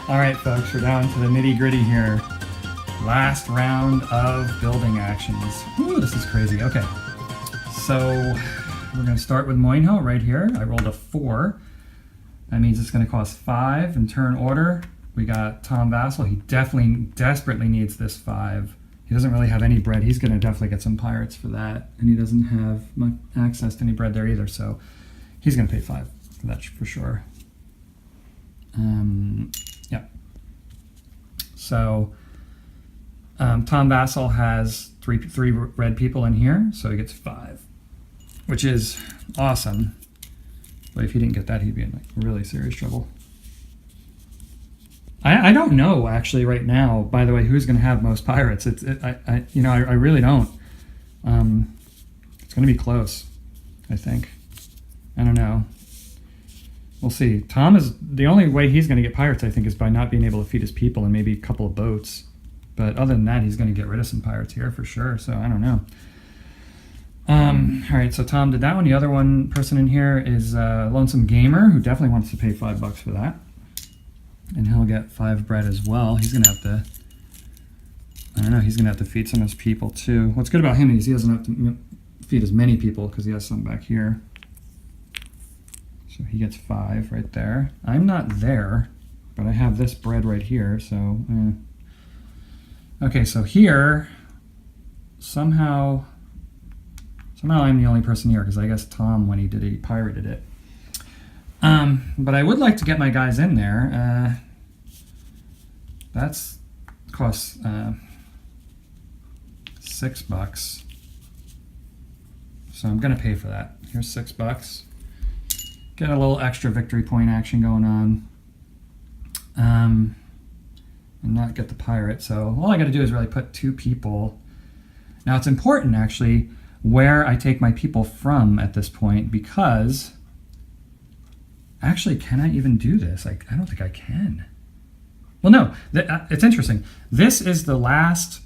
All right, folks, we're down to the nitty gritty here. Last round of building actions. Ooh, this is crazy. Okay, so we're going to start with Moinho right here. I rolled a 4. That means it's going to cost 5 in turn order. We got Tom Vassal. He definitely, desperately needs this 5. He doesn't really have any bread. He's going to definitely get some pirates for that. And he doesn't have much access to any bread there either, so he's going to pay 5 for that for sure. Yeah. So Tom Vassal has three red people in here, so he gets 5, which is awesome. But if he didn't get that, he'd be in like really serious trouble. I don't know actually right now. By the way, who's going to have most pirates? I really don't. It's going to be close, I think. I don't know. We'll see. Tom is the only way he's going to get pirates, I think, is by not being able to feed his people and maybe a couple of boats. But other than that, he's going to get rid of some pirates here for sure. So I don't know. All right, so Tom did that one. The other one person in here is Lonesome Gamer, who definitely wants to pay $5 for that. And he'll get 5 bread as well. He's going to have to, I don't know, he's going to have to feed some of his people too. What's good about him is he doesn't have to feed as many people because he has some back here. So he gets 5 right there. I'm not there, but I have this bread right here, so... Okay, so here, somehow I'm the only person here, because I guess Tom, when he did it, he pirated it. But I would like to get my guys in there. That's costs $6. So I'm going to pay for that. Here's $6. Get a little extra victory point action going on. And not get the pirate. So all I got to do is really put 2 people. Now it's important actually where I take my people from at this point, because actually, can I even do this? I don't think I can. Well, no, it's interesting. This is the last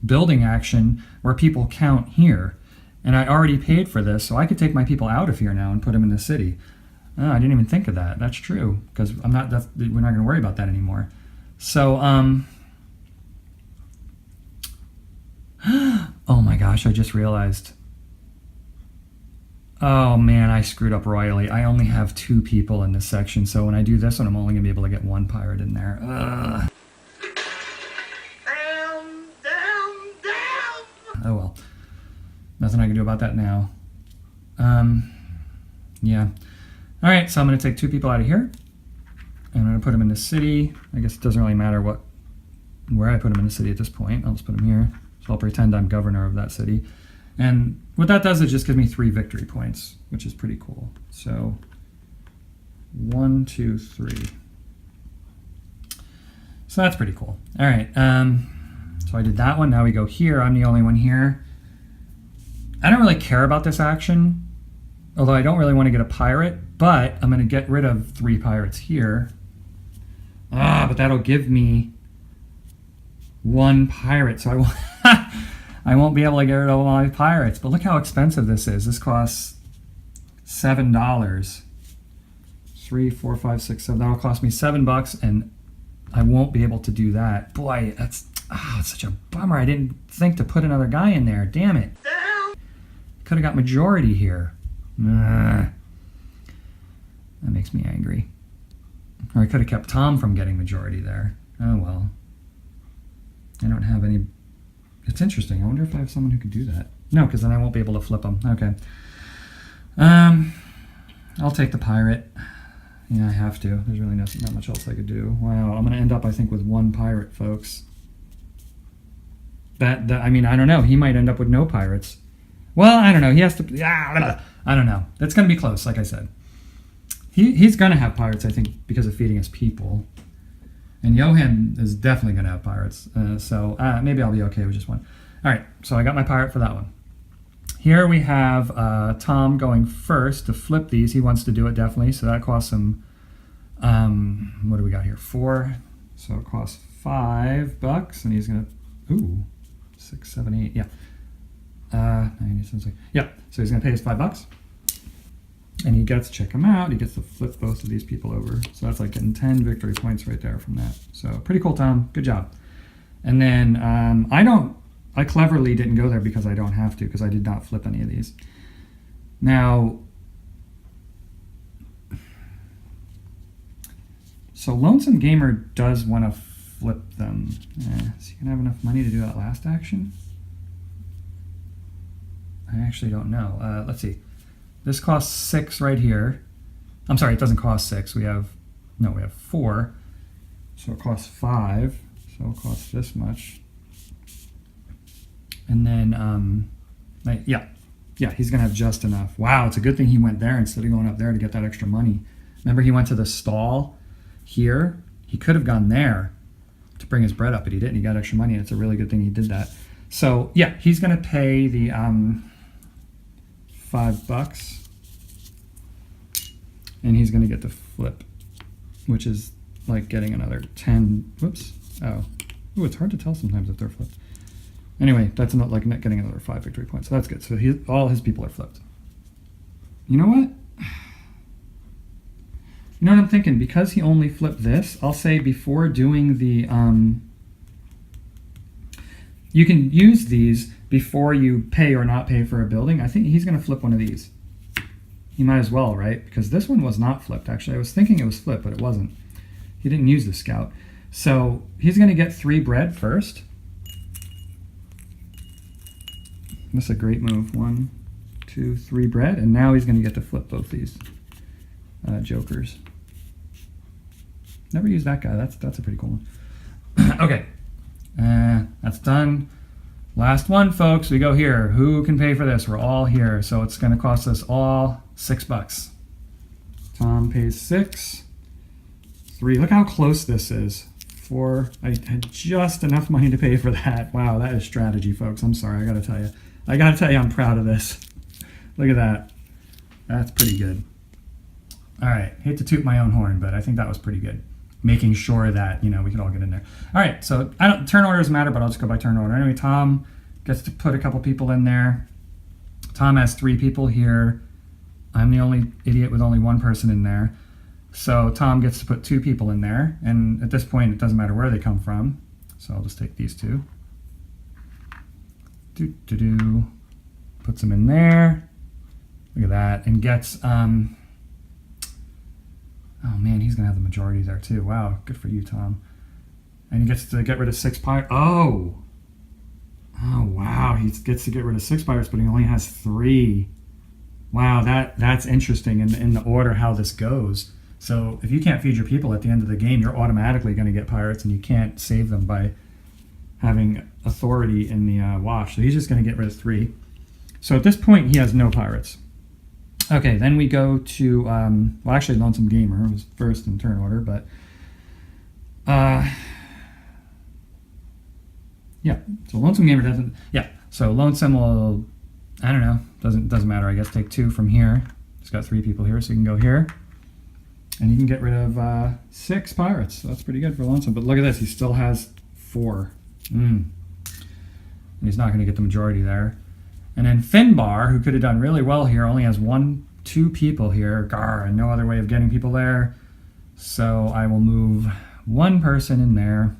building action where people count here. And I already paid for this, so I could take my people out of here now and put them in the city. Oh, I didn't even think of that. That's true, because we're not going to worry about that anymore. So, oh my gosh, I just realized. Oh man, I screwed up royally. I only have 2 people in this section, so when I do this one, I'm only going to be able to get 1 pirate in there. Ugh. Oh well. Nothing I can do about that now. Yeah. All right, so I'm going to take 2 people out of here. And I'm going to put them in the city. I guess it doesn't really matter where I put them in the city at this point. I'll just put them here. So I'll pretend I'm governor of that city. And what that does is just give me 3 victory points, which is pretty cool. So 1, 2, 3. So that's pretty cool. All right. So I did that one. Now we go here. I'm the only one here. I don't really care about this action, although I don't really want to get a pirate, but I'm going to get rid of 3 pirates here. But that'll give me 1 pirate, so I won't be able to get rid of all my pirates. But look how expensive this is. This costs $7. 3, 4, 5, 6, 7. That'll cost me $7, and I won't be able to do that. Boy, it's such a bummer. I didn't think to put another guy in there. Damn it. Could have got majority here. That makes me angry. Or I could have kept Tom from getting majority there. Oh well. I don't have any... It's interesting. I wonder if I have someone who could do that. No, because then I won't be able to flip them. Okay. I'll take the pirate. Yeah, I have to. There's really not much else I could do. Wow, I'm going to end up, I think, with 1 pirate, folks. I mean, I don't know. He might end up with no pirates. Well, I don't know. He has to... I don't know. It's going to be close, like I said. He's going to have pirates, I think, because of feeding his people. And Johan is definitely going to have pirates. So maybe I'll be okay with just 1. All right, so I got my pirate for that one. Here we have Tom going first to flip these. He wants to do it, definitely. So that costs him... what do we got here? 4. So it costs $5. And he's going to... Ooh, 6, 7, 8. Yeah. 90 cents. Yeah, so he's going to pay us $5. And he gets, check him out, he gets to flip both of these people over. So that's like getting 10 victory points right there from that. So pretty cool, Tom. Good job. And then I cleverly didn't go there because I don't have to, because I did not flip any of these. Now, so Lonesome Gamer does want to flip them. Is he going to have enough money to do that last action? I actually don't know. Let's see. This costs 6 right here. I'm sorry, it doesn't cost 6. We have 4. So it costs 5. So it'll cost this much. And then, yeah, he's going to have just enough. Wow, it's a good thing he went there instead of going up there to get that extra money. Remember, he went to the stall here. He could have gone there to bring his bread up, but he didn't. He got extra money, and it's a really good thing he did that. So, yeah, he's going to pay the $5. And he's going to get the flip, which is like getting another 10. Whoops. Oh. Ooh, it's hard to tell sometimes if they're flipped. Anyway, that's not like getting another 5 victory points. So that's good. So all his people are flipped. You know what? You know what I'm thinking? Because he only flipped this, I'll say before doing the... you can use these before you pay or not pay for a building. I think he's going to flip one of these. He might as well, right? Because this one was not flipped, actually. I was thinking it was flipped, but it wasn't. He didn't use the scout. So he's going to get 3 bread first. That's a great move. 1, 2, 3 bread. And now he's going to get to flip both these jokers. Never used that guy. That's a pretty cool one. Okay. That's done. Last one, folks. We go here. Who can pay for this? We're all here. So it's going to cost us all $6. Tom pays 6. 3. Look how close this is. 4. I had just enough money to pay for that. Wow, that is strategy, folks. I'm sorry. I got to tell you. I'm proud of this. Look at that. That's pretty good. All right. Hate to toot my own horn, but I think that was pretty good. Making sure that, we could all get in there. All right. So turn order doesn't matter, but I'll just go by turn order. Anyway, Tom gets to put a couple people in there. Tom has 3 people here. I'm the only idiot with only 1 person in there. So Tom gets to put 2 people in there. And at this point, it doesn't matter where they come from. So I'll just take these 2. Puts them in there. Look at that. And gets, oh man, he's going to have the majority there too. Wow, good for you, Tom. And he gets to get rid of 6 pirates. Oh, wow, he gets to get rid of 6 pirates, but he only has 3. Wow, that's interesting in the order how this goes. So if you can't feed your people at the end of the game, you're automatically going to get pirates, and you can't save them by having authority in the wash. So he's just going to get rid of 3. So at this point, he has no pirates. Okay, then we go to, well, actually, Lonesome Gamer was first in turn order, but, yeah, so Lonesome Gamer doesn't, yeah, so Lonesome will, I don't know, doesn't matter, I guess, take 2 from here. He's got 3 people here, so he can go here, and he can get rid of 6 pirates, so that's pretty good for Lonesome, but look at this, he still has 4. And he's not going to get the majority there. And then Finbar, who could have done really well here, only has 2 people here. Gar, and no other way of getting people there. So I will move 1 person in there.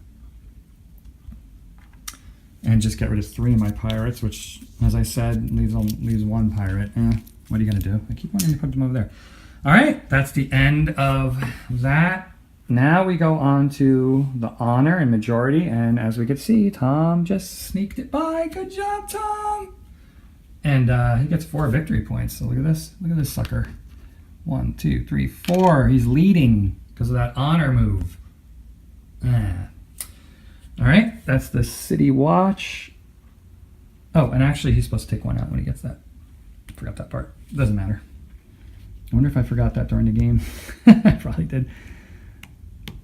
And just get rid of 3 of my pirates, which, as I said, leaves 1 pirate. What are you going to do? I keep wanting to put them over there. All right, that's the end of that. Now we go on to the honor and majority. And as we can see, Tom just sneaked it by. Good job, Tom. And he gets 4 victory points. So look at this. Look at this sucker. 1, 2, 3, 4. He's leading because of that honor move. All right. That's the city watch. Oh, and actually he's supposed to take 1 out when he gets that. Forgot that part. Doesn't matter. I wonder if I forgot that during the game. I probably did.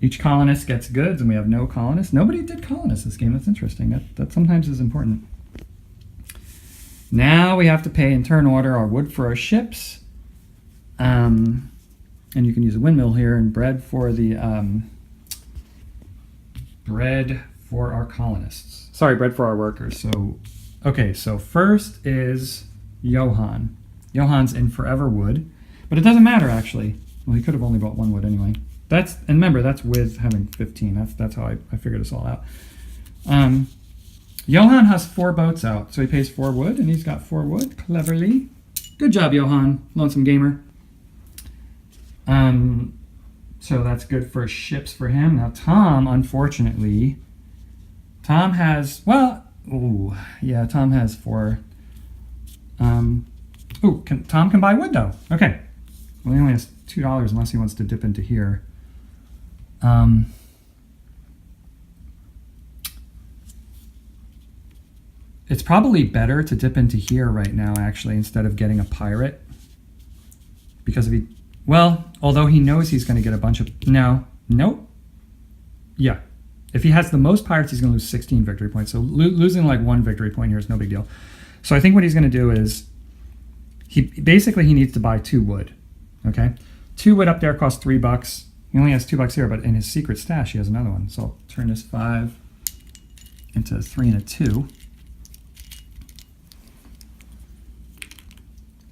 Each colonist gets goods, and we have no colonists. Nobody did colonists this game. That's interesting. That sometimes is important. Now we have to pay in turn order our wood for our ships. And you can use a windmill here, and bread for the bread for our colonists. Sorry, bread for our workers. So, okay, so first is Johan. Johan's in Forever Wood. But it doesn't matter, actually. Well, he could have only bought 1 wood anyway. And remember, that's with having 15. That's how I figured this all out. Johan has 4 boats out, so he pays 4 wood, and he's got 4 wood, cleverly. Good job, Johan, lonesome gamer. So that's good for ships for him. Now, Tom, unfortunately, Tom has, well, ooh, yeah, Tom has 4. Tom can buy wood, though. Okay. Well, he only has $2 unless he wants to dip into here. It's probably better to dip into here right now, actually, instead of getting a pirate. Because if he, well, although he knows he's going to get a bunch of, nope. Yeah. If he has the most pirates, he's going to lose 16 victory points. So losing like 1 victory point here is no big deal. So I think what he's going to do is, he needs to buy 2 wood. Okay? 2 wood up there costs $3. He only has $2 here, but in his secret stash, he has another one. So I'll turn this 5 into a 3 and a 2.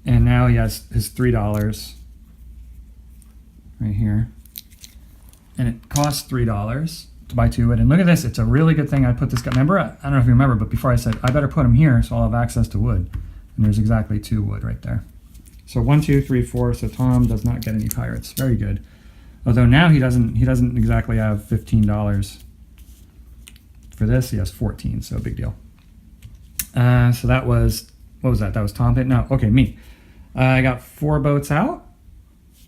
And now he has his $3 right here. And it costs $3 to buy 2 wood. And look at this. It's a really good thing I put this guy. Remember, I don't know if you remember, but before I said, I better put him here so I'll have access to wood. And there's exactly 2 wood right there. So 1, 2, 3, 4. So Tom does not get any pirates. Very good. Although now he doesn't exactly have $15 for this. He has 14. So big deal. So that was, what was that? That was Tom. No, okay, me. I got 4 boats out,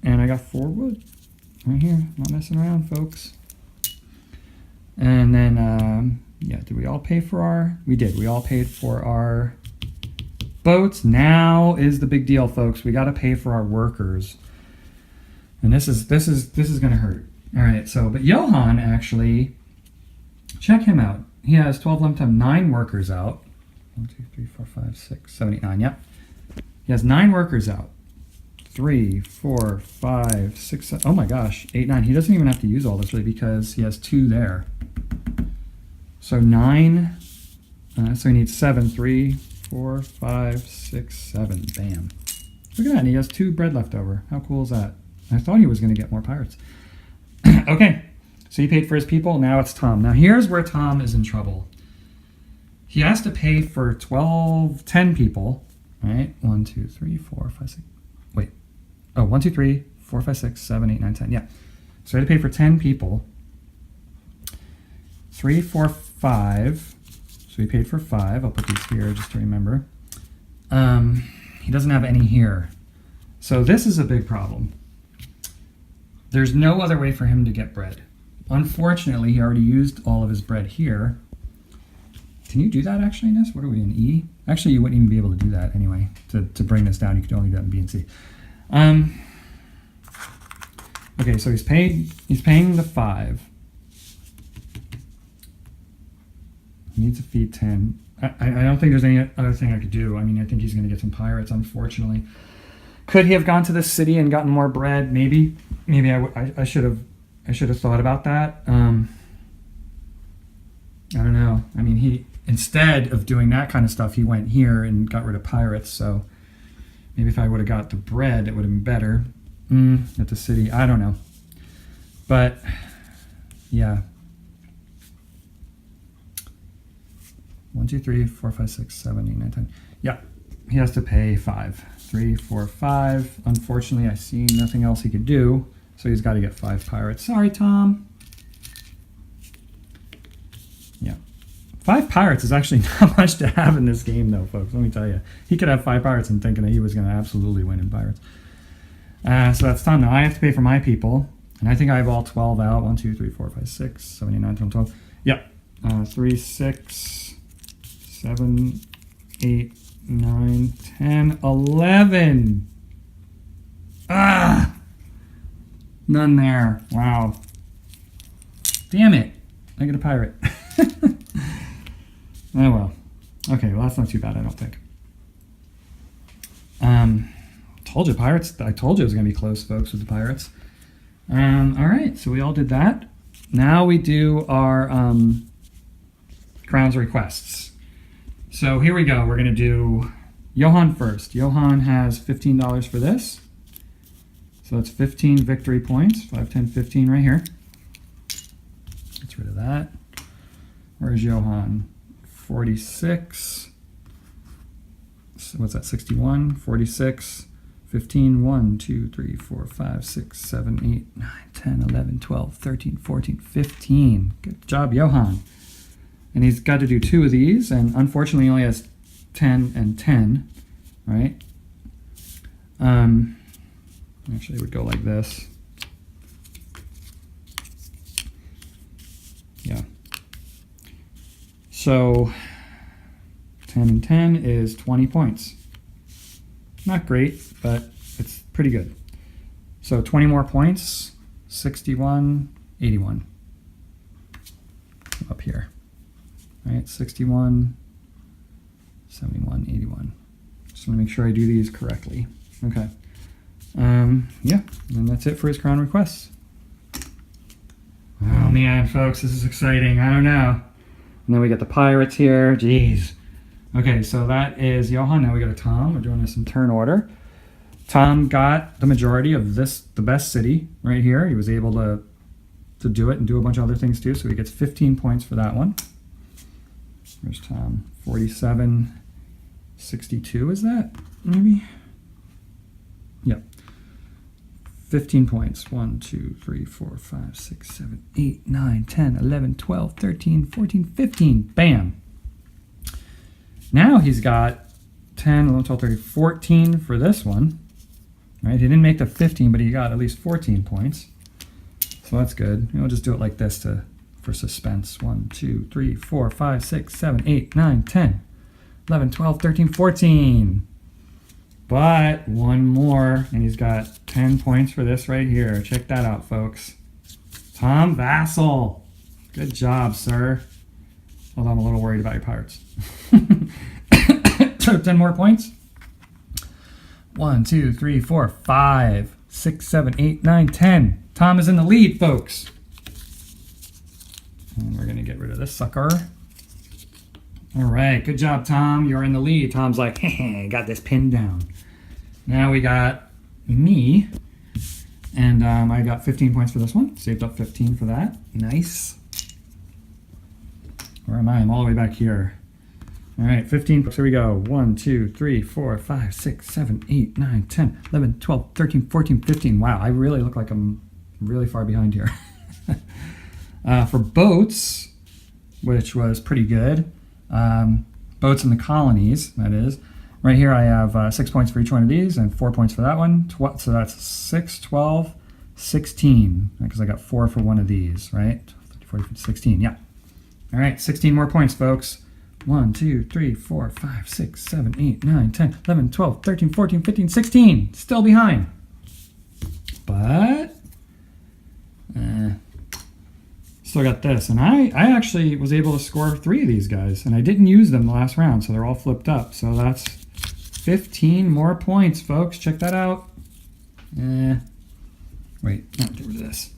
and I got 4 wood right here. Not messing around, folks. And then, yeah, did we all pay for our? We did. We all paid for our boats. Now is the big deal, folks. We got to pay for our workers, and this is going to hurt. All right. So, but Johan actually, check him out. He has 12, 11, 10, 9 workers out. 1, 2, 3, 4, 5, 6, 7, 8, 9. Yep. He has 9 workers out. 3, 4, 5, 6, 7. Oh my gosh, 8, 9. He doesn't even have to use all this really because he has 2 there. So 9. So he needs 7. 3, 4, 5, 6, 7. Bam. Look at that. And he has 2 bread left over. How cool is that? I thought he was going to get more pirates. Okay. So he paid for his people. Now it's Tom. Now here's where Tom is in trouble. He has to pay for 10 people. Right? 1, 2, 3, 4, 5, 6. Wait. Oh, 1, 2, 3, 4, 5, 6, 7, 8, 9, 10. Yeah. So I had to pay for 10 people. 3, 4, 5. So he paid for 5. I'll put these here just to remember. He doesn't have any here. So this is a big problem. There's no other way for him to get bread. Unfortunately, he already used all of his bread here. Can you do that actually in this? What are we in E? Actually, you wouldn't even be able to do that anyway. To bring this down, you could only do that in B and C. Okay, so he's paying the 5. He needs to feed 10. I don't think there's any other thing I could do. I mean, I think he's going to get some pirates, unfortunately. Could he have gone to the city and gotten more bread? Maybe. Maybe I should have thought about that. I don't know. I mean, instead of doing that kind of stuff, he went here and got rid of pirates. So maybe if I would have got the bread, it would have been better at the city. I don't know. But yeah. 1, 2, 3, 4, 5, 6, 7, 8, 9, 10. Yeah, he has to pay 5. 3, 4, 5. Unfortunately, I see nothing else he could do. So he's got to get 5 pirates. Sorry, Tom. Yeah. 5 pirates is actually not much to have in this game, though, folks. Let me tell you. He could have 5 pirates and thinking that he was going to absolutely win in pirates. So that's Tom. Now I have to pay for my people. And I think I have all 12 out. 1, 2, 3, 4, 5, 6, 7, 8, 9, 10, 12. Yep. 3, 6, 7, 8, 9, 10, 11. Ah! None there. Wow. Damn it. I get a pirate. Oh well. Okay, well that's not too bad, I don't think. Told you pirates. I told you it was gonna be close, folks, with the pirates. Alright, so we all did that. Now we do our crowns requests. So here we go. We're gonna do Johan first. Johan has $15 for this. So that's 15 victory points. 5, 10, 15 right here. Get rid of that. Where's Johan? 46. So what's that? 61, 46, 15, 1, 2, 3, 4, 5, 6, 7, 8, 9, 10, 11, 12, 13, 14, 15. Good job, Johan. And he's got to do 2 of these, and unfortunately he only has 10 and 10, right? Actually, it would go like this. Yeah. So 10 and 10 is 20 points. Not great, but it's pretty good. So 20 more points, 61, 81. Up here. Right, 61, 71, 81. Just want to make sure I do these correctly. Okay. Yeah, and that's it for his crown requests. Oh man, folks, this is exciting. I don't know. And then we get the pirates here. Jeez. Okay, so that is Johan. Now we go to Tom. We're doing this in turn order. Tom got the majority of this, the best city right here. He was able to do it and do a bunch of other things too. So he gets 15 points for that one. Where's Tom? 47, 62 is that? Maybe? Yep. 15 points. 1, 2, 3, 4, 5, 6, 7, 8, 9, 10, 11, 12, 13, 14, 15. Bam. Now he's got 10, 11, 12, 13, 14 for this one. Right? He didn't make the 15, but he got at least 14 points. So that's good. We'll just do it like this for suspense. 1, 2, 3, 4, 5, 6, 7, 8, 9, 10, 11, 12, 13, 14. But one more, and he's got 10 points for this right here. Check that out, folks. Tom Vassal. Good job, sir. Although I'm a little worried about your pirates. 10 more points. 1, 2, 3, 4, 5, 6, 7, 8, 9, 10. Tom is in the lead, folks. And we're going to get rid of this sucker. All right, good job, Tom. You're in the lead. Tom's like, hey, got this pinned down. Now we got me, and I got 15 points for this one. Saved up 15 for that. Nice. Where am I? I'm all the way back here. All right, 15. Here we go. 1, 2, 3, 4, 5, 6, 7, 8, 9, 10, 11, 12, 13, 14, 15. Wow, I really look like I'm really far behind here. For boats, which was pretty good. Boats in the colonies, that is. Right here I have 6 points for each one of these and 4 points for that one. So that's 6, 12, 16, because I got 4 for one of these, right? 40, 16, yeah. All right, 16 more points, folks. 1, 2, 3, 4, 5, 6, 7, 8, 9, 10, 11, 12, 13, 14, 15, 16. Still behind. But still got this. And I actually was able to score 3 of these guys, and I didn't use them the last round, so they're all flipped up. So that's 15 more points, folks. Check that out. Wait, no, get rid of this.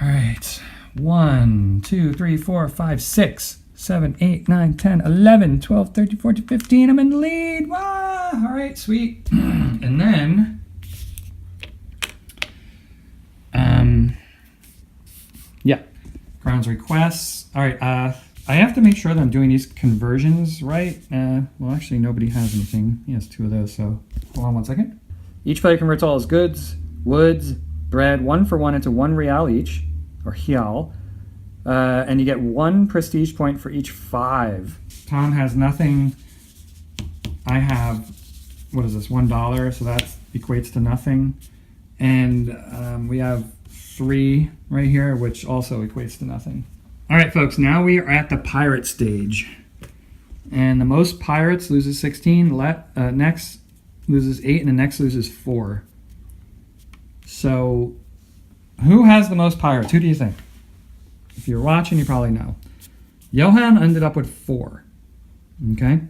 All right. 1, 2, 3, 4, 5, 6, 7, 8, 9, 10, 11, 12, 13, 14, 15. I'm in the lead. Wow. All right, sweet. And then yeah, Crown's requests. All right, I have to make sure that I'm doing these conversions right. Well, actually, nobody has anything. He has 2 of those, so hold on one second. Each player converts all his goods, woods, bread, 1 for 1 into 1 real each, or real, and you get 1 prestige point for each 5. Tom has nothing. I have, what is this, $1, so that equates to nothing. And we have 3 right here, which also equates to nothing. All right, folks, now we are at the pirate stage. And the most pirates loses 16, next loses 8, and the next loses 4. So who has the most pirates? Who do you think? If you're watching, you probably know. Johan ended up with 4. Okay? And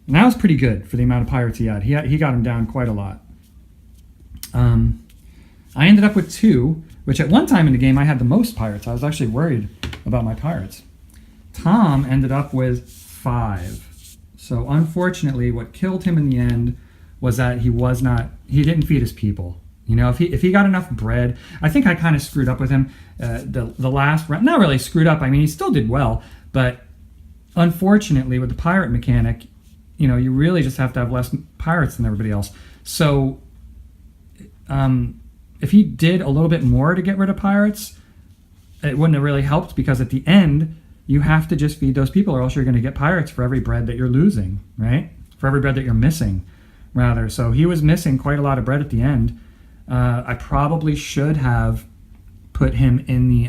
that was pretty good for the amount of pirates he had. He got him down quite a lot. I ended up with 2, which at one time in the game I had the most pirates. I was actually worried about my pirates. Tom ended up with 5. So unfortunately, what killed him in the end was that he didn't feed his people. You know, if he got enough bread, I think I kind of screwed up with him the last round. Not really screwed up. I mean, he still did well, but unfortunately, with the pirate mechanic, you know, you really just have to have less pirates than everybody else. So, if he did a little bit more to get rid of pirates, it wouldn't have really helped, because at the end, you have to just feed those people, or else you're going to get pirates for every bread that you're losing, right? For every bread that you're missing, rather. So he was missing quite a lot of bread at the end. I probably should have put him in the...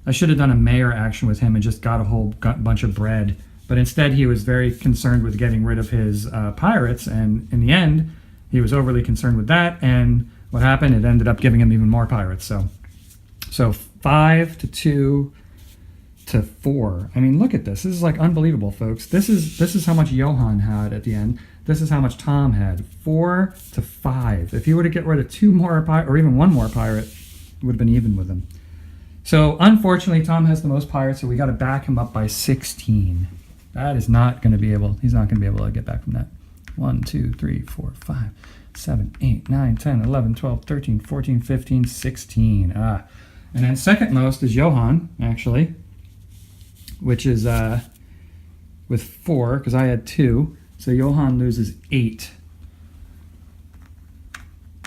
I should have done a mayor action with him and just got a whole bunch of bread. But instead, he was very concerned with getting rid of his pirates, and in the end, he was overly concerned with that, and what happened? It ended up giving him even more pirates. So 5 to 2 to 4. I mean, look at this. This is like unbelievable, folks. This is how much Johan had at the end. This is how much Tom had. 4 to 5. If he were to get rid of 2 more or even 1 more pirate, it would have been even with him. So unfortunately, Tom has the most pirates, so we got to back him up by 16. That is not going to be able. He's not going to be able to get back from that. 1, 2, 3, 4, 5, 7, 8, 9, 10, 11, 12, 13, 14, 15, 16. And then second most is Johan, actually, which is with 4, because I had 2. So Johan loses 8.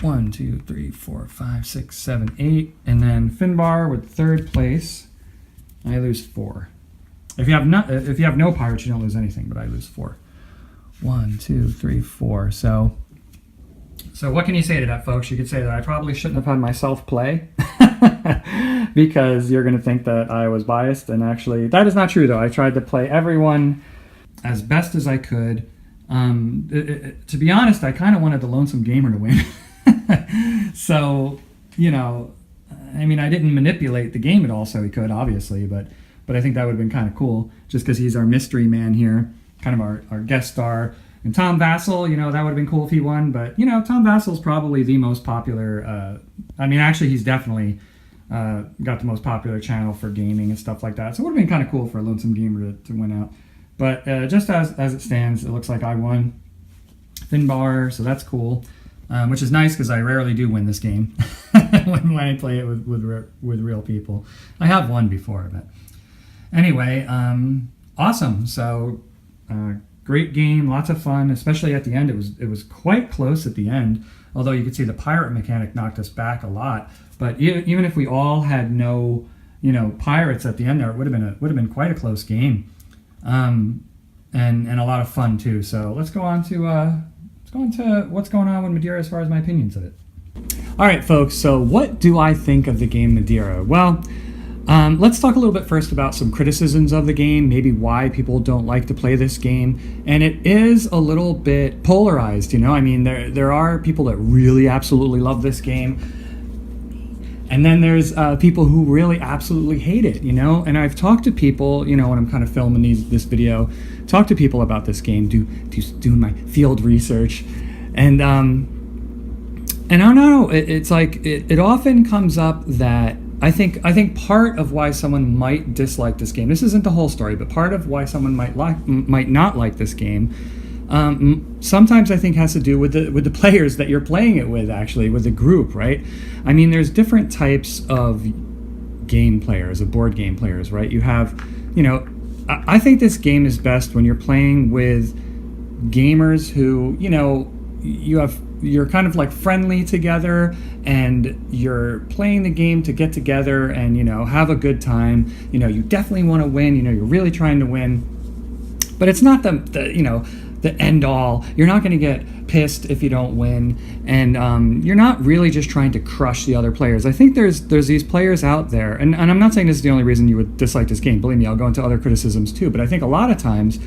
1, 2, 3, 4, 5, 6, 7, 8. And then Finbar with third place, I lose 4. If you have no pirates, you don't lose anything, but I lose 4. 1, 2, 3, 4. So what can you say to that, folks? You could say that I probably shouldn't have had myself play because you're going to think that I was biased, and actually that is not true, though. I tried to play everyone as best as I could. To be honest, I kind of wanted the Lonesome Gamer to win. So, you know, I mean, I didn't manipulate the game at all so he could, obviously, but I think that would have been kind of cool, just because he's our mystery man here, kind of our guest star. And Tom Vassell, you know, that would have been cool if he won, but, you know, Tom Vassell's probably the most popular, I mean, actually, he's definitely got the most popular channel for gaming and stuff like that, so it would have been kind of cool for a Lonesome Gamer to win out. But just as it stands, it looks like I won Finbar, so that's cool. Which is nice, because I rarely do win this game when I play it with real people. I have won before, but anyway, awesome. So great game, lots of fun, especially at the end. It was quite close at the end, although you could see the pirate mechanic knocked us back a lot. But even if we all had no, you know, pirates at the end there, it would have been quite a close game, and a lot of fun too. So let's go on to what's going on with Madeira as far as my opinions of it. All right, folks, so what do I think of the game Madeira? Well, let's talk a little bit first about some criticisms of the game, maybe why people don't like to play this game. And it is a little bit polarized, you know? I mean, there are people that really absolutely love this game, and then there's people who really absolutely hate it, you know? And I've talked to people, you know, when I'm kind of filming this video, talk to people about this game, doing my field research, and I don't know, it's like it often comes up that I think part of why someone might dislike this game, this isn't the whole story, but part of why someone might not like this game, sometimes I think has to do with the players that you're playing it with, actually, with the group, right? I mean, there's different types of game players, of board game players, right? You have, you know, I think this game is best when you're playing with gamers who, you know, you're kind of like friendly together, and you're playing the game to get together and, you know, have a good time. You know, you definitely want to win, you know, you're really trying to win, but it's not the you know, the end all. You're not going to get pissed if you don't win, and you're not really just trying to crush the other players. I think there's these players out there, and I'm not saying this is the only reason you would dislike this game. Believe me, I'll go into other criticisms too, but I think a lot of times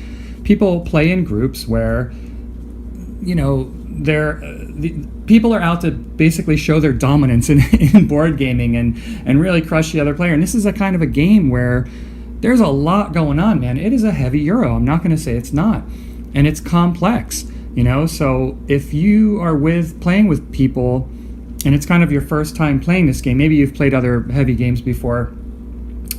people play in groups where, you know, people are out to basically show their dominance in board gaming and really crush the other player. And this is a kind of a game where there's a lot going on, man. It is a heavy Euro. I'm not going to say it's not. And it's complex, you know? So if you are playing with people and it's kind of your first time playing this game, maybe you've played other heavy games before,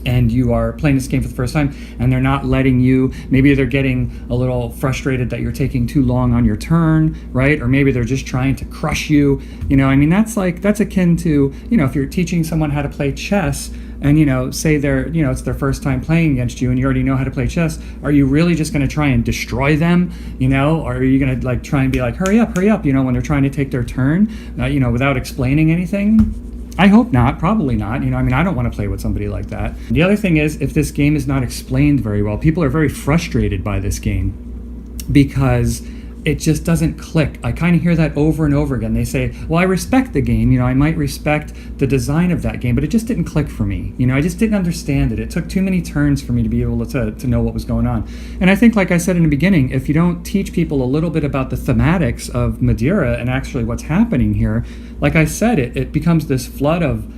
and you are playing this game for the first time and they're not letting you, maybe they're getting a little frustrated that you're taking too long on your turn, right? Or maybe they're just trying to crush you. I mean, that's akin to, if you're teaching someone how to play chess and, say they're, it's their first time playing against you and you already know how to play chess, are you really just going to try and destroy them, or are you going to like try and be like, hurry up, when they're trying to take their turn, without explaining anything? I hope not, probably not. I don't want to play with somebody like that. The other thing is, if this game is not explained very well, people are very frustrated by this game because it just doesn't click. I kind of hear that over and over again. They say, well, I respect the game, I might respect the design of that game, but it just didn't click for me. I just didn't understand it. It took too many turns for me to be able to know what was going on. And I think, like I said in the beginning, if you don't teach people a little bit about the thematics of Madeira and actually what's happening here, like I said, it becomes this flood of,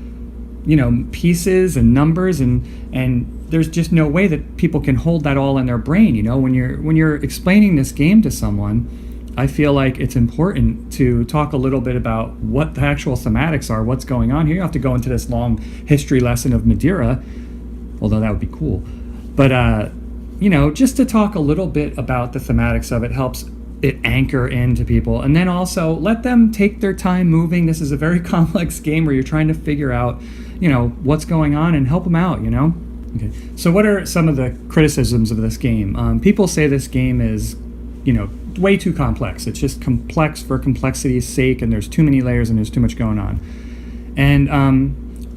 pieces and numbers and there's just no way that people can hold that all in their brain. When you're explaining this game to someone, I feel like it's important to talk a little bit about what the actual thematics are, what's going on here. You don't have to go into this long history lesson of Madeira, although that would be cool. But, just to talk a little bit about the thematics of it helps it anchor into people. And then also let them take their time moving. This is a very complex game where you're trying to figure out, what's going on and help them out, Okay, so what are some of the criticisms of this game? People say this game is, way too complex. It's just complex for complexity's sake, and there's too many layers and there's too much going on. And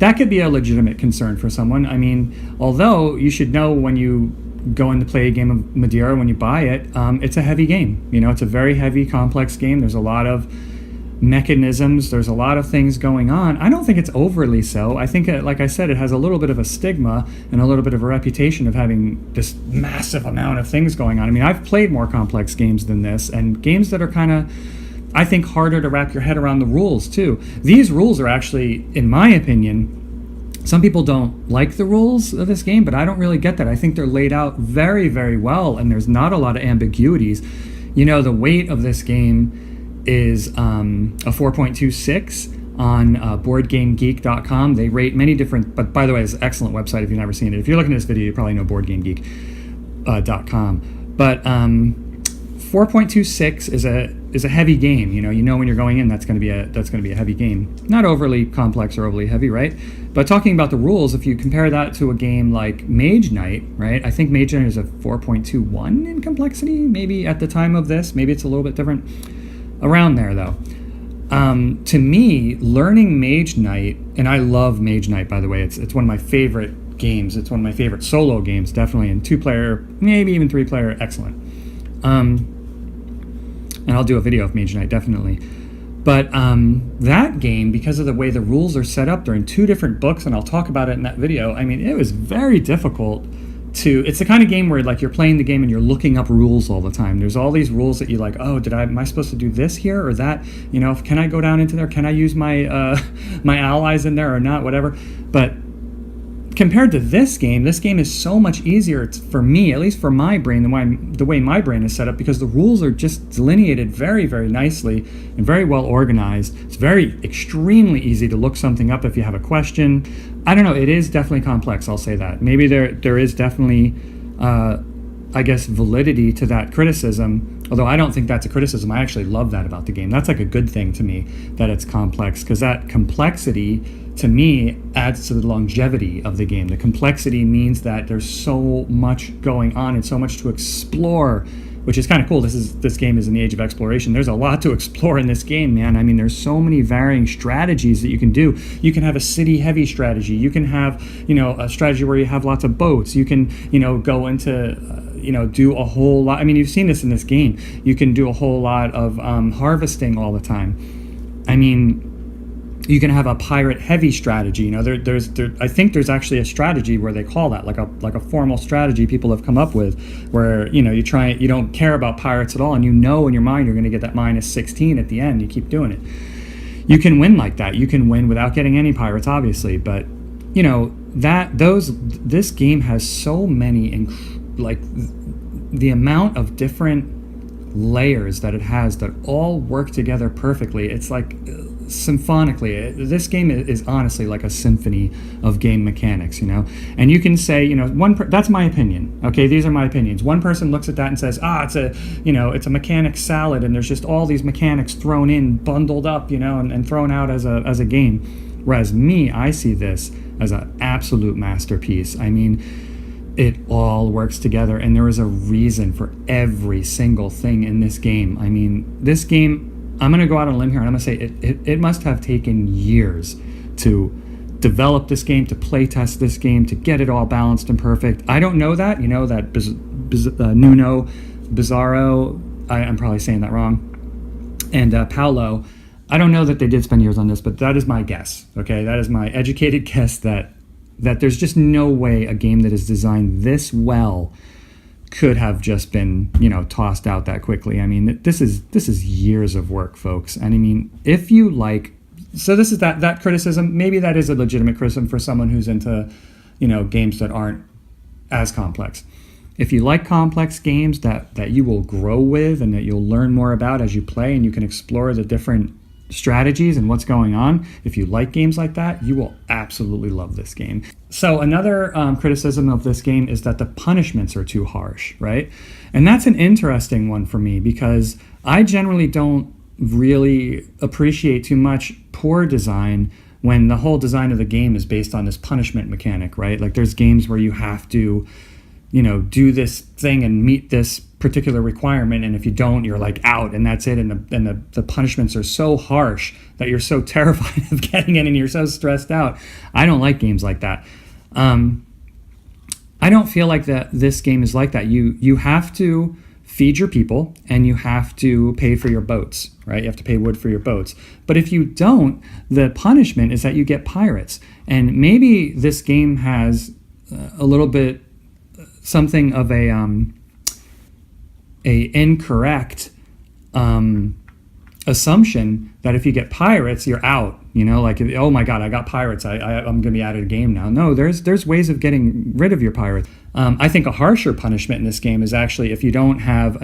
that could be a legitimate concern for someone. I mean, although you should know when you go in to play a game of Madeira, when you buy it, it's a heavy game. It's a very heavy, complex game. There's a lot of mechanisms. There's a lot of things going on. I don't think it's overly so. I think, like I said, it has a little bit of a stigma and a little bit of a reputation of having this massive amount of things going on. I mean, I've played more complex games than this, and games that are kind of, I think, harder to wrap your head around the rules, too. These rules are actually, in my opinion, some people don't like the rules of this game, but I don't really get that. I think they're laid out very, very well, and there's not a lot of ambiguities. The weight of this game is a 4.26 on BoardGameGeek.com. They rate many different, but by the way, it's an excellent website if you've never seen it. If you're looking at this video, you probably know BoardGameGeek.com. But 4.26 is a heavy game. When you're going in, that's going to be a heavy game. Not overly complex or overly heavy, right? But talking about the rules, if you compare that to a game like Mage Knight, right? I think Mage Knight is a 4.21 in complexity. Maybe at the time of this, maybe it's a little bit different. Around there, though. To me, learning Mage Knight, and I love Mage Knight, by the way. It's one of my favorite games. It's one of my favorite solo games, definitely. And 2-player, maybe even 3-player, excellent. And I'll do a video of Mage Knight, definitely. But that game, because of the way the rules are set up, they're in 2 different books, and I'll talk about it in that video. I mean, it was very difficult it's the kind of game where like you're playing the game and you're looking up rules all the time. There's all these rules that you like, oh, am I supposed to do this here or that? Can I go down into there? Can I use my my allies in there or not? Whatever. But compared to this game is so much easier for me, at least for my brain, the way my brain is set up, because the rules are just delineated very, very nicely and very well organized. It's extremely easy to look something up if you have a question. I don't know, it is definitely complex, I'll say that. Maybe there is definitely, validity to that criticism, although I don't think that's a criticism. I actually love that about the game. That's like a good thing to me, that it's complex, because that complexity, to me, adds to the longevity of the game. The complexity means that there's so much going on and so much to explore, which is kind of cool. This game is in the age of exploration. There's a lot to explore in this game, man. I mean, there's so many varying strategies that you can do. You can have a city-heavy strategy. You can have, a strategy where you have lots of boats. You can, go into, do a whole lot. I mean, you've seen this in this game. You can do a whole lot of harvesting all the time. I mean, you can have a pirate heavy strategy. I think there's actually a strategy where they call that like a formal strategy people have come up with, where you don't care about pirates at all, and in your mind you're going to get that -16 at the end. You keep doing it. You can win like that. You can win without getting any pirates, obviously, but this game has so many the amount of different layers that it has that all work together perfectly. It's like symphonically. This game is honestly like a symphony of game mechanics, And you can say, that's my opinion. Okay, these are my opinions. One person looks at that and says, it's a mechanics salad, and there's just all these mechanics thrown in, bundled up, and thrown out as a game. Whereas me, I see this as an absolute masterpiece. I mean, it all works together, and there is a reason for every single thing in this game. I mean, this game, I'm going to go out on a limb here, and I'm going to say it must have taken years to develop this game, to play test this game, to get it all balanced and perfect. I don't know that. That Nuno, Bizarro, I'm probably saying that wrong, and Paolo, I don't know that they did spend years on this, but that is my guess. Okay, that is my educated guess that there's just no way a game that is designed this well could have just been, tossed out that quickly. I mean, this is years of work, folks. And I mean, if you like, so this is that criticism. Maybe that is a legitimate criticism for someone who's into, games that aren't as complex. If you like complex games that you will grow with and that you'll learn more about as you play, and you can explore the different strategies and what's going on, if you like games like that, you will absolutely love this game. So another criticism of this game is that the punishments are too harsh, right? And that's an interesting one for me, because I generally don't really appreciate too much poor design when the whole design of the game is based on this punishment mechanic, right? Like, there's games where you have to do this thing and meet this particular requirement, and if you don't, you're like out, and that's it. And the punishments are so harsh that you're so terrified of getting in, and you're so stressed out. I don't like games like that. I don't feel like that this game is like that. You have to feed your people, and you have to pay for your boats, right? You have to pay wood for your boats. But if you don't, the punishment is that you get pirates. And maybe this game has a little bit something of a incorrect assumption that if you get pirates, you're out. Like, oh my God, I got pirates, I'm going to be out of the game now. No, there's ways of getting rid of your pirates. I think a harsher punishment in this game is actually if you don't have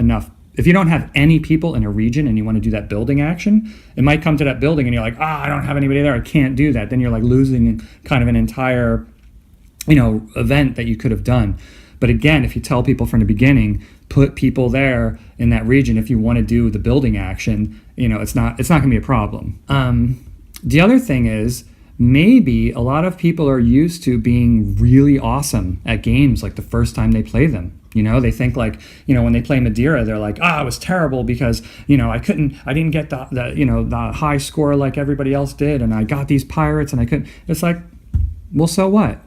any people in a region and you want to do that building action, it might come to that building and you're like, I don't have anybody there, I can't do that. Then you're like losing kind of an entire, event that you could have done. But again, if you tell people from the beginning, put people there in that region if you want to do the building action, it's not going to be a problem. The other thing is, maybe a lot of people are used to being really awesome at games like the first time they play them. They think like, when they play Madeira, they're like, it was terrible because, I didn't get the high score like everybody else did, and I got these pirates and I couldn't. It's like, well, so what?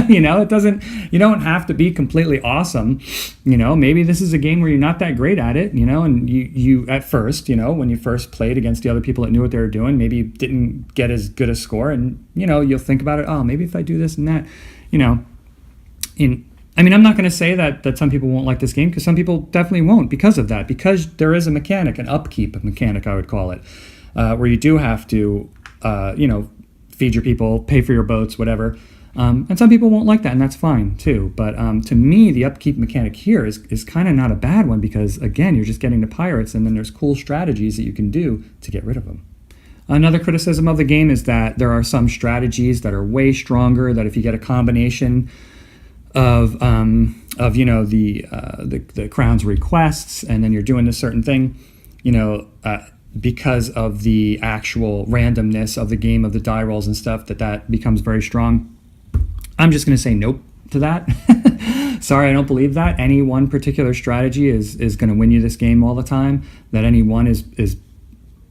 You don't have to be completely awesome. Maybe this is a game where you're not that great at it, and you at first, when you first played against the other people that knew what they were doing, maybe you didn't get as good a score, and, you'll think about it, maybe if I do this and that, I'm not going to say that some people won't like this game, because some people definitely won't because of that, because there is a mechanic, an upkeep mechanic, I would call it, where you do have to, feed your people, pay for your boats, whatever. And some people won't like that, and that's fine too. But to me, the upkeep mechanic here is kind of not a bad one, because, again, you're just getting the pirates, and then there's cool strategies that you can do to get rid of them. Another criticism of the game is that there are some strategies that are way stronger, that if you get a combination of the crown's requests, and then you're doing this certain thing, because of the actual randomness of the game, of the die rolls and stuff, that becomes very strong. I'm just going to say nope to that. Sorry, I don't believe that. Any one particular strategy is going to win you this game all the time, that any one is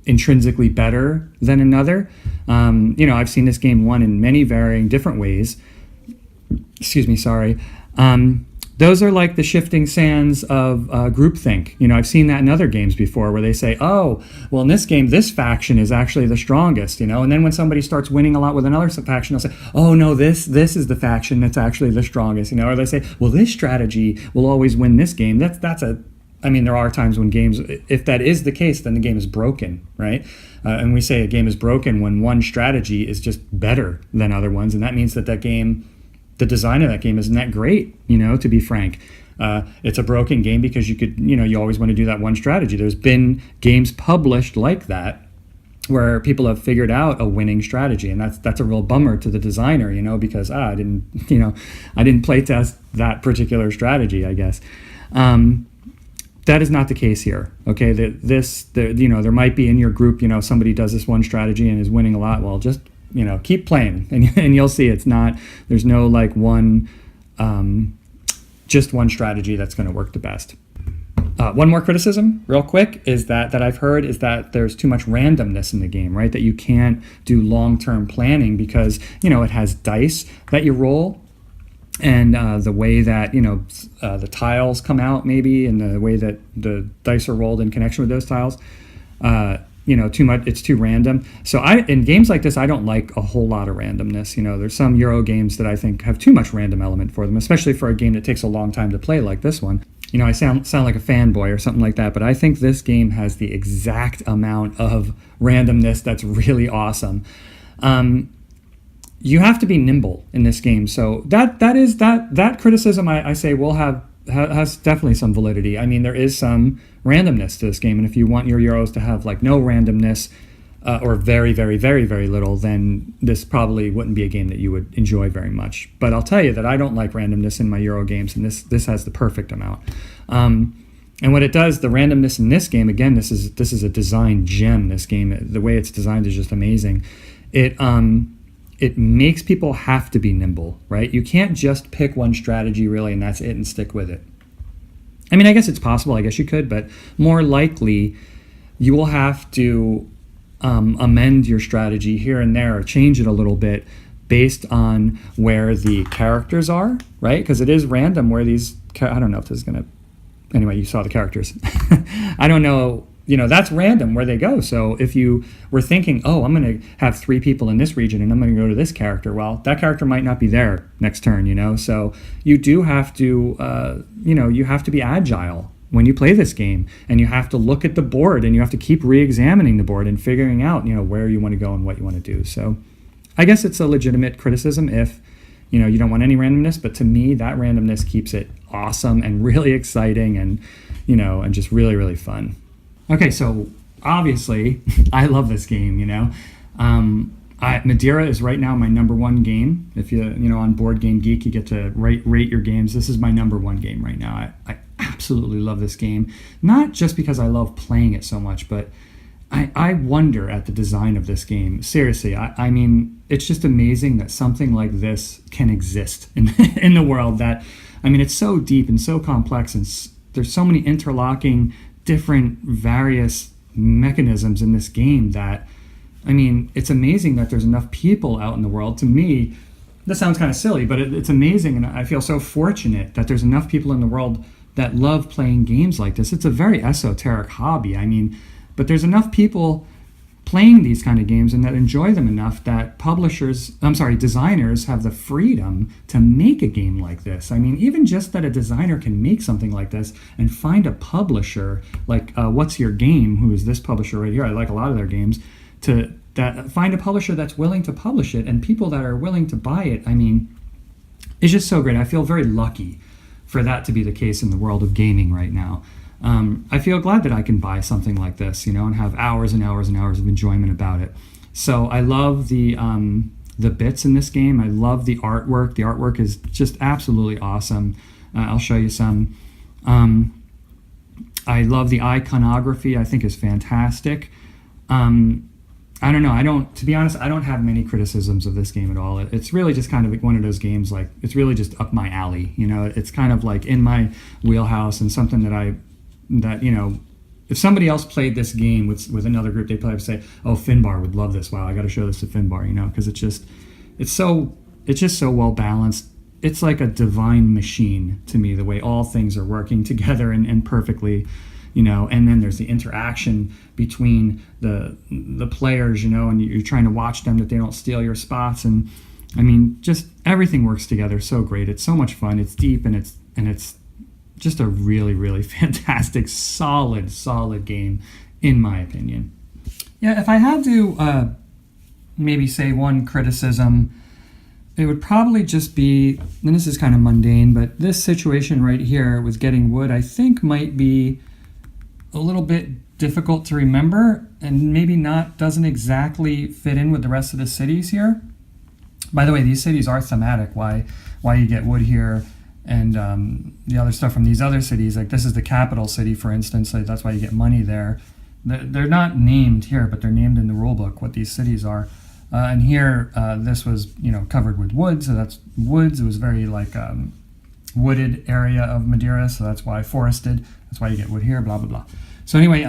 intrinsically better than another. I've seen this game won in many varying different ways. Excuse me, sorry. Those are like the shifting sands of groupthink. I've seen that in other games before, where they say, well, in this game, this faction is actually the strongest, and then when somebody starts winning a lot with another faction, they'll say, oh, no, this is the faction that's actually the strongest, or they say, well, this strategy will always win this game. There are times when games, if that is the case, then the game is broken, right? And we say a game is broken when one strategy is just better than other ones, and that means that game, the design of that game isn't that great, to be frank. It's a broken game because you always want to do that one strategy. There's been games published like that where people have figured out a winning strategy, and that's a real bummer to the designer, because I didn't play test that particular strategy, I guess. That is not the case here. Okay, there might be in your group, somebody does this one strategy and is winning a lot. Well, just keep playing, and you'll see it's not. There's no like just one strategy that's going to work the best. One more criticism, real quick, is that I've heard is that there's too much randomness in the game, right? That you can't do long-term planning because it has dice that you roll. And the way that the tiles come out, maybe, and the way that the dice are rolled in connection with those tiles, too much. It's too random. So in games like this, I don't like a whole lot of randomness. There's some Euro games that I think have too much random element for them, especially for a game that takes a long time to play like this one. I sound like a fanboy or something like that, but I think this game has the exact amount of randomness that's really awesome. You have to be nimble in this game, so that criticism I say has definitely some validity. I mean, there is some randomness to this game, and if you want your Euros to have like no randomness or very, very, very, very little, then this probably wouldn't be a game that you would enjoy very much. But I'll tell you that I don't like randomness in my Euro games, and this has the perfect amount. And what it does, the randomness in this game, again, this is a design gem. This game, the way it's designed is just amazing. It makes people have to be nimble, right? You can't just pick one strategy really and that's it and stick with it. I mean, I guess it's possible. I guess you could, but more likely you will have to amend your strategy here and there or change it a little bit based on where the characters are, right? Because it is random where these, I don't know if this is going to, anyway, you saw the characters. I don't know. That's random where they go. So if you were thinking, oh, I'm going to have 3 people in this region and I'm going to go to this character, well, that character might not be there next turn, So you do have to, you have to be agile when you play this game, and you have to look at the board and you have to keep re-examining the board and figuring out, where you want to go and what you want to do. So I guess it's a legitimate criticism if, you don't want any randomness, but to me, that randomness keeps it awesome and really exciting and, and just really, really fun. Okay, so obviously, I love this game, Madeira is right now my number 1 game. If on Board Game Geek, you get to rate your games. This is my number 1 game right now. I absolutely love this game. Not just because I love playing it so much, but I wonder at the design of this game. Seriously, I mean, it's just amazing that something like this can exist in the world. That, I mean, it's so deep and so complex, and there's so many interlocking different various mechanisms in this game that, I mean, it's amazing that there's enough people out in the world. To me, this sounds kind of silly, but it's amazing, and I feel so fortunate that there's enough people in the world that love playing games like this. It's a very esoteric hobby, I mean, but there's enough people playing these kind of games and that enjoy them enough that designers have the freedom to make a game like this. I mean, even just that a designer can make something like this and find a publisher like What's Your Game, who is this publisher right here, I like a lot of their games, find a publisher that's willing to publish it and people that are willing to buy it. I mean, it's just so great. I feel very lucky for that to be the case in the world of gaming right now. I feel glad that I can buy something like this, and have hours and hours and hours of enjoyment about it. So I love the bits in this game. I love the artwork. The artwork is just absolutely awesome. I'll show you some. I love the iconography. I think is fantastic. I don't know. To be honest, I don't have many criticisms of this game at all. It's really just kind of one of those games, like, it's really just up my alley. It's kind of like in my wheelhouse and something that if somebody else played this game with another group, they'd probably say, oh, Finbar would love this. Wow, I got to show this to Finbar, because it's just so well balanced. It's like a divine machine to me, the way all things are working together and perfectly, and then there's the interaction between the players, and you're trying to watch them that they don't steal your spots. And I mean, just everything works together so great. It's so much fun. It's deep and it's just a really, really fantastic, solid game, in my opinion. Yeah, if I had to maybe say one criticism, it would probably just be, and this is kind of mundane, but this situation right here with getting wood, I think might be a little bit difficult to remember and maybe doesn't exactly fit in with the rest of the cities here. By the way, these cities are thematic, why you get wood here and the other stuff from these other cities. Like this is the capital city, for instance, so that's why you get money there. They're not named here, but they're named in the rule book what these cities are. And here, this was, covered with wood, so that's woods. It was very like wooded area of Madeira, so that's why forested. That's why you get wood here, blah, blah, blah. So anyway,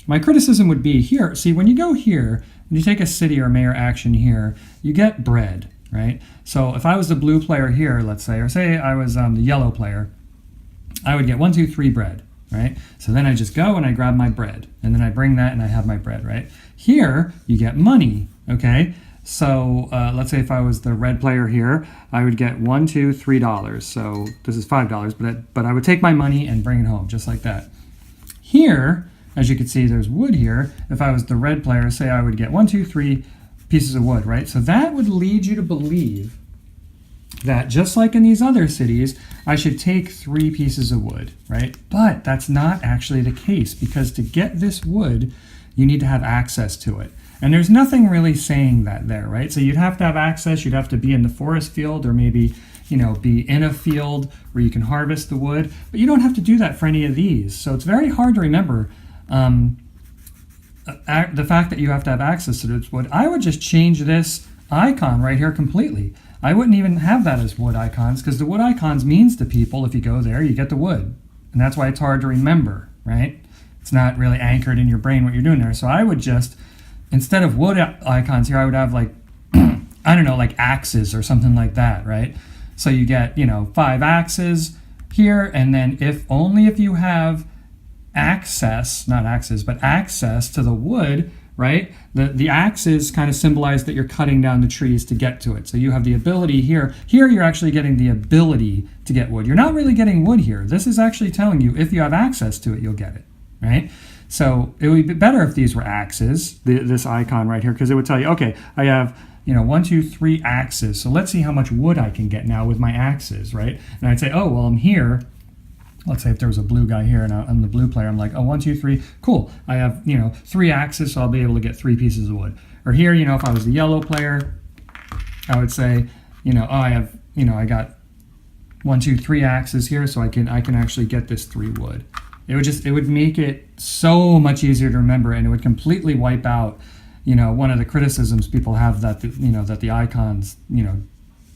my criticism would be here. See, when you go here, when you take a city or mayor action here, you get bread, right? So if I was the blue player here, let's say, or say I was the yellow player, I would get 1, 2, 3 bread, right? So then I just go and I grab my bread, and then I bring that and I have my bread, right? Here, you get money, okay? So let's say if I was the red player here, I would get $1, $2, $3. So this is $5, but I would take my money and bring it home, just like that. Here, as you can see, there's wood here. If I was the red player, say I would get 1, 2, 3 pieces of wood, right? So that would lead you to believe that just like in these other cities, I should take 3 pieces of wood, right? But that's not actually the case, because to get this wood, you need to have access to it. And there's nothing really saying that there, right? So you'd have to have access, you'd have to be in the forest field, or maybe, be in a field where you can harvest the wood, but you don't have to do that for any of these. So it's very hard to remember the fact that you have to have access to this wood. I would just change this icon right here completely. I wouldn't even have that as wood icons, because the wood icons means to people, if you go there, you get the wood. And that's why it's hard to remember, right? It's not really anchored in your brain what you're doing there. So I would just, instead of wood icons here, I would have like, I don't know, like axes or something like that, right? So you get, 5 axes here, and then only if you have access, not axes, but access to the wood, right? The axes kind of symbolize that you're cutting down the trees to get to it. So you have the ability here. Here you're actually getting the ability to get wood. You're not really getting wood here. This is actually telling you if you have access to it, you'll get it, right? So it would be better if these were axes, this icon right here, because it would tell you, okay, I have 1, 2, 3 axes. So let's see how much wood I can get now with my axes, right? And I'd say, oh, well, I'm here. Let's say if there was a blue guy here and I'm the blue player, I'm like, oh, 1, 2, 3, cool. I have, 3 axes, so I'll be able to get 3 pieces of wood. Or here, if I was the yellow player, I would say, oh, I have, I got 1, 2, 3 axes here, so I can actually get this 3 wood. It would make it so much easier to remember, and it would completely wipe out, one of the criticisms people have that, that the icons,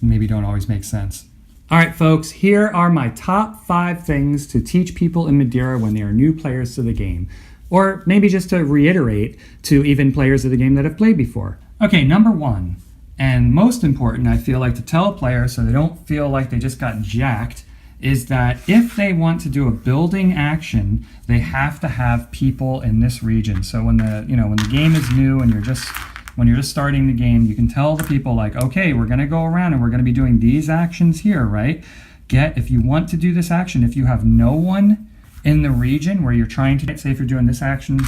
maybe don't always make sense. All right, folks, here are my top 5 things to teach people in Madeira when they are new players to the game. Or maybe just to reiterate to even players of the game that have played before. Okay, number 1, and most important, I feel like to tell players so they don't feel like they just got jacked, is that if they want to do a building action, they have to have people in this region. So when the game is new and when you're just starting the game, you can tell the people like, okay, we're going to go around and we're going to be doing these actions here, right? If you want to do this action, if you have no one in the region where you're trying to, say if you're doing this action,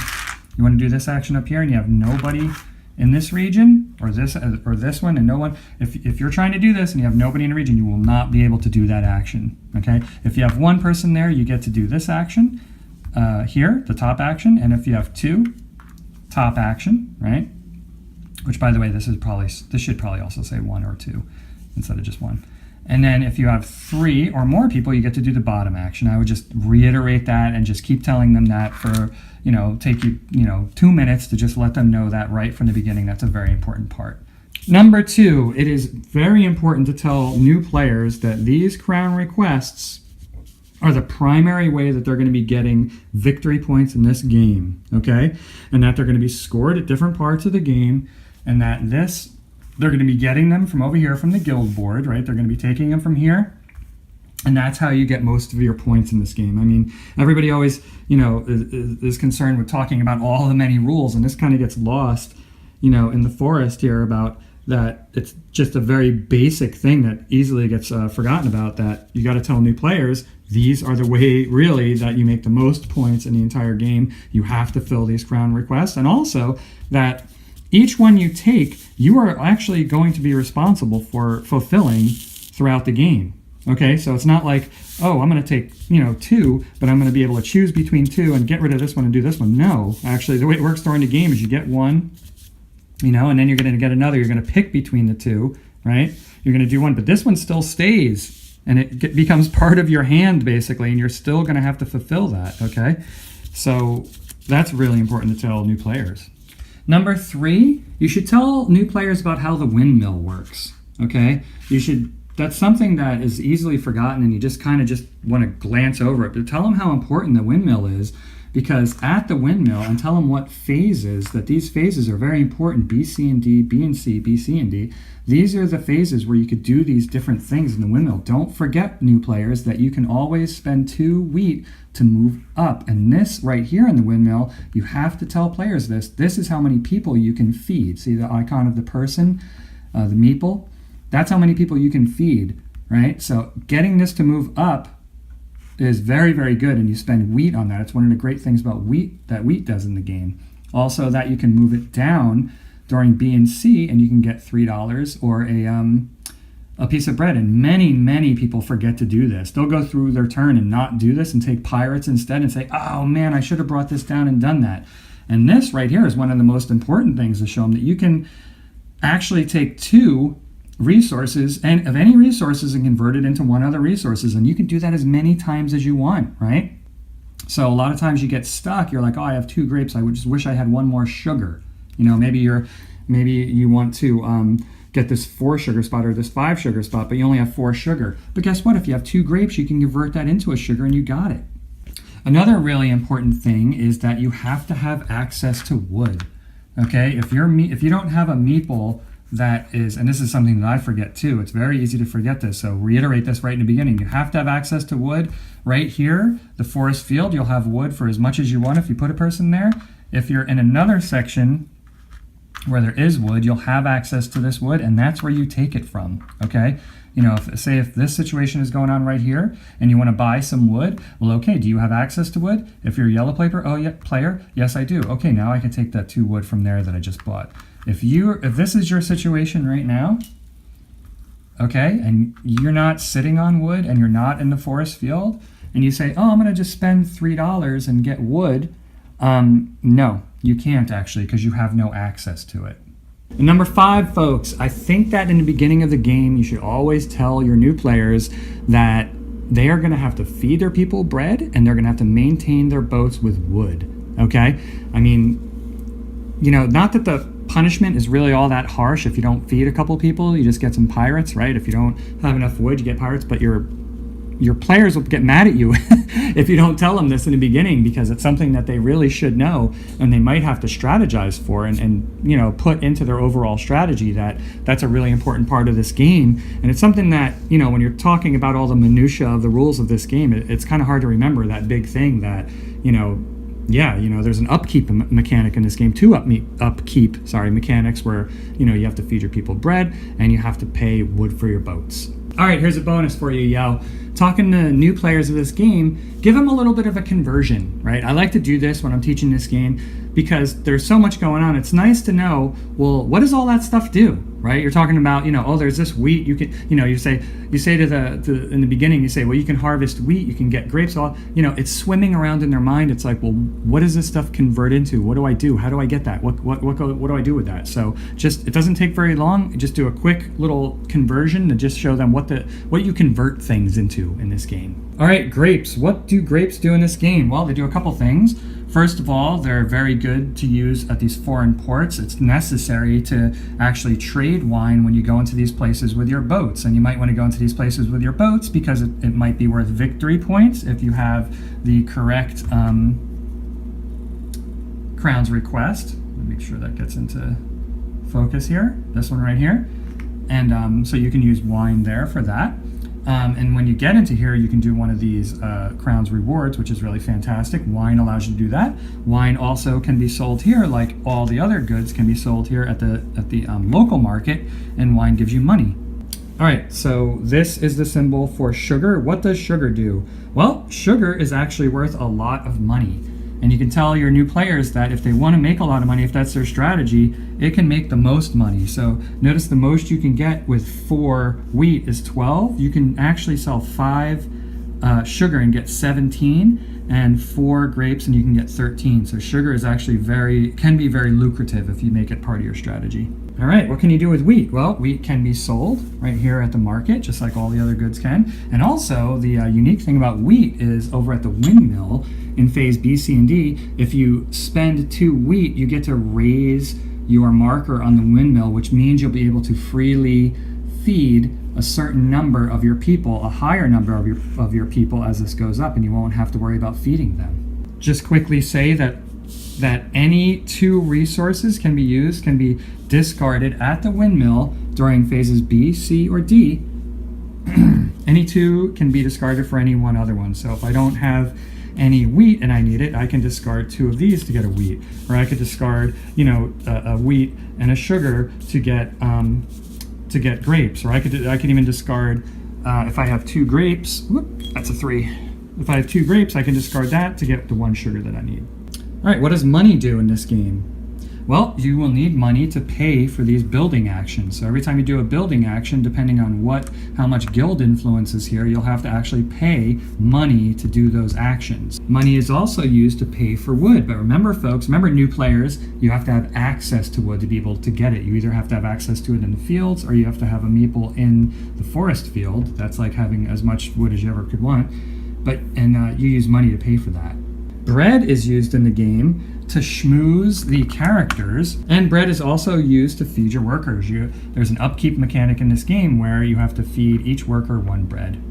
you want to do this action up here and you have nobody in this region or this one and no one, if you're trying to do this and you have nobody in the region, you will not be able to do that action, okay? If you have one person there, you get to do this action here, the top action, and if you have 2, top action, right? Which, by the way, this should probably also say 1 or 2 instead of just 1. And then if you have 3 or more people, you get to do the bottom action. I would just reiterate that and just keep telling them that for, take you, 2 minutes to just let them know that right from the beginning. That's a very important part. Number 2, it is very important to tell new players that these crown requests are the primary way that they're going to be getting victory points in this game, okay? And that they're going to be scored at different parts of the game, and that they're going to be getting them from over here from the guild board, right? They're going to be taking them from here, and that's how you get most of your points in this game. I mean, everybody always, is concerned with talking about all the many rules, and this kind of gets lost, in the forest here about that it's just a very basic thing that easily gets forgotten about, that you got to tell new players, these are the way, really, that you make the most points in the entire game. You have to fill these crown requests, and also that each one you take, you are actually going to be responsible for fulfilling throughout the game. Okay, so it's not like, oh, I'm going to take, 2, but I'm going to be able to choose between 2 and get rid of this one and do this one. No, actually, the way it works during the game is you get one, and then you're going to get another. You're going to pick between the 2, right? You're going to do one, but this one still stays, and it becomes part of your hand, basically, and you're still going to have to fulfill that, okay? So that's really important to tell new players. Number 3, you should tell new players about how the windmill works, okay? That's something that is easily forgotten, and you just kind of just want to glance over it. But tell them how important the windmill is, because at the windmill, and tell them what phases, that these phases are very important, B, C, and D, B and C, B, C, and D. These are the phases where you could do these different things in the windmill. Don't forget, new players, that you can always spend 2 wheat to move up. And this right here in the windmill, you have to tell players this. This is how many people you can feed. See the icon of the person, the meeple? That's how many people you can feed, right? So getting this to move up is very, very good, and you spend wheat on that. It's one of the great things about wheat that wheat does in the game. Also, that you can move it down during B and C, and you can get $3 or a piece of bread. And many, many people forget to do this. They'll go through their turn and not do this and take pirates instead and say, oh man, I should have brought this down and done that. And this right here is one of the most important things to show them, that you can actually take 2 resources and of any resources and convert it into one other resources, and you can do that as many times as you want, right? So a lot of times you get stuck. You're like, oh, I have 2 grapes. I would just wish I had 1 more sugar. Maybe you want to get this 4 sugar spot or this 5 sugar spot, but you only have 4 sugar. But guess what? If you have 2 grapes, you can convert that into a sugar, and you got it. Another really important thing is that you have to have access to wood. Okay, if you don't have a meeple that is, and this is something that I forget too, it's very easy to forget this, so reiterate this right in the beginning. You have to have access to wood. Right here, the forest field, you'll have wood for as much as you want if you put a person there. If you're in another section where there is wood, you'll have access to this wood, and that's where you take it from, okay? If this situation is going on right here and you want to buy some wood, well, okay, do you have access to wood? If you're a yellow player, yes, I do. Okay, now I can take that 2 wood from there that I just bought. If this is your situation right now, okay, and you're not sitting on wood and you're not in the forest field, and you say, oh, I'm going to just spend $3 and get wood, no, you can't actually, because you have no access to it. And number 5, folks, I think that in the beginning of the game, you should always tell your new players that they are going to have to feed their people bread, and they're going to have to maintain their boats with wood, okay? I mean, not that the punishment is really all that harsh. If you don't feed a couple people, you just get some pirates, right? If you don't have enough wood, you get pirates, but your players will get mad at you if you don't tell them this in the beginning, because it's something that they really should know, and they might have to strategize for and put into their overall strategy. That's a really important part of this game, and it's something that when you're talking about all the minutia of the rules of this game, it's kind of hard to remember that big thing that there's an upkeep mechanic in this game, 2 upkeep mechanics where you have to feed your people bread and you have to pay wood for your boats. All right, here's a bonus for you, yo. Talking to new players of this game, give them a little bit of a conversion, right? I like to do this when I'm teaching this game because there's so much going on. It's nice to know, well, what does all that stuff do, right? You're talking about, oh, there's this wheat. You can, you say to in the beginning, you say, well, you can harvest wheat, you can get grapes. All, it's swimming around in their mind. It's like, well, what does this stuff convert into? What do I do? How do I get that? What do I do with that? So it doesn't take very long. Just do a quick little conversion to just show them what you convert things into in this game. All right, grapes. What do grapes do in this game? Well, they do a couple things. First of all, they're very good to use at these foreign ports. It's necessary to actually trade wine when you go into these places with your boats. And you might want to go into these places with your boats because it might be worth victory points if you have the correct Crown's Request. Let me make sure that gets into focus here. This one right here. And so you can use wine there for that. And when you get into here, you can do one of these Crown's Rewards, which is really fantastic. Wine allows you to do that. Wine also can be sold here, like all the other goods can be sold here at the local market, and wine gives you money. All right, so this is the symbol for sugar. What does sugar do? Well, sugar is actually worth a lot of money. And you can tell your new players that if they want to make a lot of money, if that's their strategy, it can make the most money. So notice the most you can get with 4 wheat is 12. You can actually sell 5 sugar and get 17, and 4 grapes and you can get 13. So sugar is actually can be very lucrative if you make it part of your strategy. All right, what can you do with wheat? Well, wheat can be sold right here at the market, just like all the other goods can. And also, the unique thing about wheat is over at the windmill in phase B, C, and D, if you spend 2 wheat, you get to raise your marker on the windmill, which means you'll be able to freely feed a certain number of your people, a higher number of your people as this goes up, and you won't have to worry about feeding them. Just quickly say that any 2 resources can be discarded at the windmill during phases B, C, or D. Any 2 can be discarded for any one other one. So if I don't have any wheat and I need it, I can discard 2 of these to get a wheat, or I could discard, a wheat and a sugar to get grapes, or I could even discard if I have 2 grapes. Whoop, that's a 3. If I have 2 grapes, I can discard that to get the 1 sugar that I need. All right, what does money do in this game? Well, you will need money to pay for these building actions. So every time you do a building action, depending on how much guild influence is here, you'll have to actually pay money to do those actions. Money is also used to pay for wood. But remember, folks, new players, you have to have access to wood to be able to get it. You either have to have access to it in the fields, or you have to have a meeple in the forest field. That's like having as much wood as you ever could want. And you use money to pay for that. Bread is used in the game to schmooze the characters, and bread is also used to feed your workers. There's an upkeep mechanic in this game where you have to feed each worker 1 bread.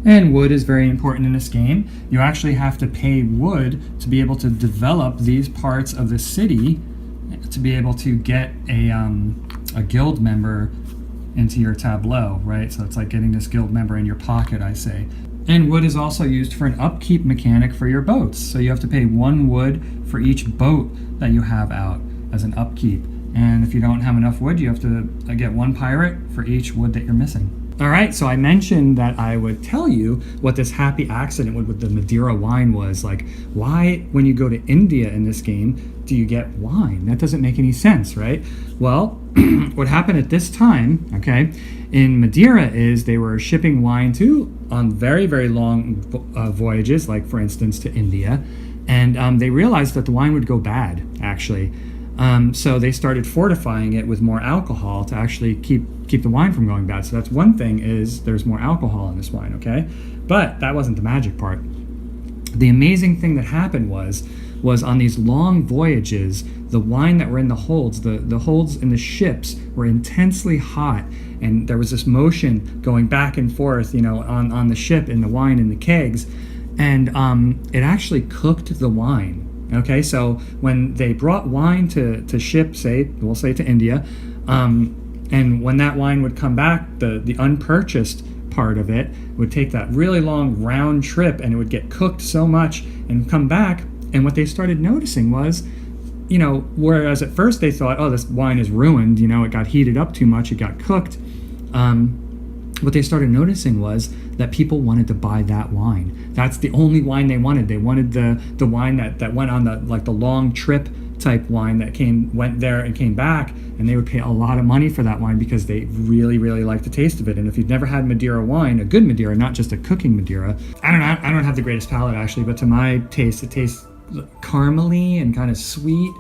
And wood is very important in this game. You actually have to pay wood to be able to develop these parts of the city to be able to get a guild member into your tableau, right? So it's like getting this guild member in your pocket, I say. And wood is also used for an upkeep mechanic for your boats. So you have to pay 1 wood for each boat that you have out as an upkeep. And if you don't have enough wood, you have to get 1 pirate for each wood that you're missing. All right, so I mentioned that I would tell you what this happy accident with the Madeira wine was. Like, why, when you go to India in this game, do you get wine? That doesn't make any sense, right? Well, what happened at this time, okay, in Madeira is they were shipping wine on very, very long voyages, like, for instance, to India, and they realized that the wine would go bad, actually. So they started fortifying it with more alcohol to actually keep the wine from going bad. So that's one thing, is there's more alcohol in this wine, okay? But that wasn't the magic part. The amazing thing that happened was on these long voyages, the wine that were in the holds, the holds in the ships were intensely hot, and there was this motion going back and forth, on the ship, in the wine in the kegs, and it actually cooked the wine. Okay, so when they brought wine to ship, we'll say to India, and when that wine would come back, the unpurchased part of it would take that really long round trip, and it would get cooked so much and come back. And what they started noticing was, whereas at first they thought, oh, this wine is ruined, it got heated up too much, it got cooked. What they started noticing was that people wanted to buy that wine. That's the only wine they wanted. They wanted the wine that went on the long trip type wine that went there and came back, and they would pay a lot of money for that wine because they really, really liked the taste of it. And if you've never had Madeira wine, a good Madeira, not just a cooking Madeira, I don't have the greatest palate actually, but to my taste, it tastes caramely and kind of sweet,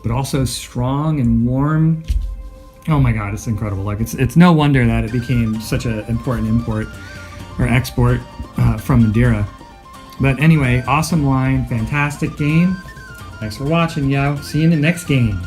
but also strong and warm. Oh my God, it's incredible. Like it's no wonder that it became such an important import or export from Madeira. But anyway, awesome wine, fantastic game. Thanks for watching, yo. See you in the next game.